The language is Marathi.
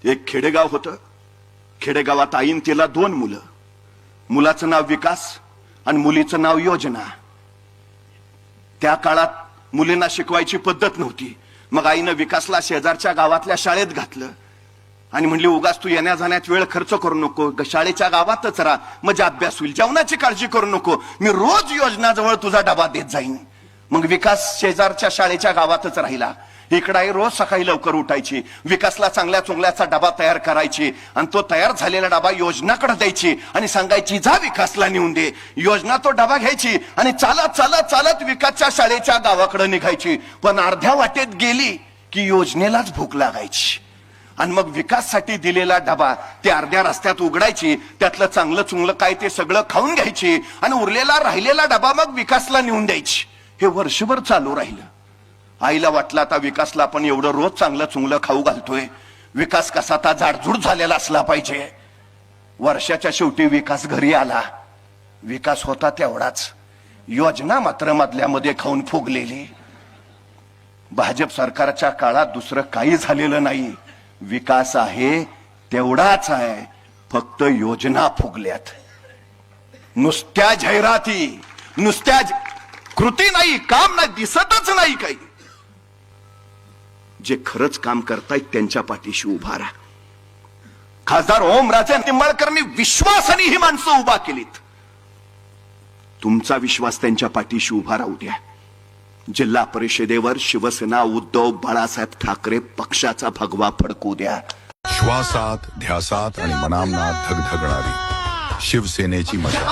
एक खेडेगाव होतं. खेडेगावात आईन तिला 2 मुलं. मुलाचं नाव विकास आणि मुलीचं नाव योजना. त्या काळात मुलींना शिकवायची पद्धत नव्हती. मग आईनं विकासला शेजारच्या गावातल्या शाळेत घातलं आणि म्हणली, उगाच तू येण्या जाण्यात वेळ खर्च करू नको, शाळेच्या गावातच राहा, म्हणजे अभ्यास होईल. जेवणाची काळजी करू नको, मी रोज योजनाजवळ तुझा डबा देत जाईन. मग विकास शेजारच्या शाळेच्या गावातच राहिला. इकडे रोज सकाळी लवकर उठायची, विकासला चांगल्या चुंगल्याचा डबा तयार करायची आणि तो तयार झालेला डबा योजनाकडे द्यायची आणि सांगायची, जा विकासला नेऊन दे. योजना तो डबा घ्यायची आणि चालत चालत चालत विकासच्या शाळेच्या गावाकडे निघायची. पण अर्ध्या वाटेत गेली की योजनेलाच भूक लागायची आणि मग विकाससाठी दिलेला डबा ते अर्ध्या रस्त्यात उघडायची, त्यातलं चांगलं चुंगलं काय ते सगळं खाऊन घ्यायची आणि उरलेला राहिलेला डबा मग विकासला नेऊन द्यायची. हे वर्षभर चालू राहिलं. आईला वाटलं, आता विकासला आपण एवढं रोज चांगलं चुंगलं खाऊ घालतोय, विकास कसा आता जाडजूड झालेला असला पाहिजे. वर्षाच्या शेवटी विकास घरी आला. विकास होता तेवढाच, योजना मात्र मधल्यामध्ये खाऊन फुगलेली. भाजप सरकारच्या काळात दुसरं काही झालेलं नाही. विकास आहे तेवढाच आहे, फक्त योजना फुगल्यात. नुसत्या जाहिराती, नुसत्या कृती नाही, काम नाही, दिसतच नाही काही. जे खरंच काम करतायत त्यांच्या पाठीशी उभा राहा. खासदार ओमराजे निंबाळकरांनी विश्वासाने ही माणसं उभा केलीत. तुमचा विश्वास त्यांच्या पाठीशी उभा राहू द्या. जिल्हा परिषदेवर शिवसेना उद्धव बाळासाहेब ठाकरे पक्षाचा भगवा फडकू द्या. श्वासात, ध्यासात आणि मनामनात धगधगणारी शिवसेनेची मजा.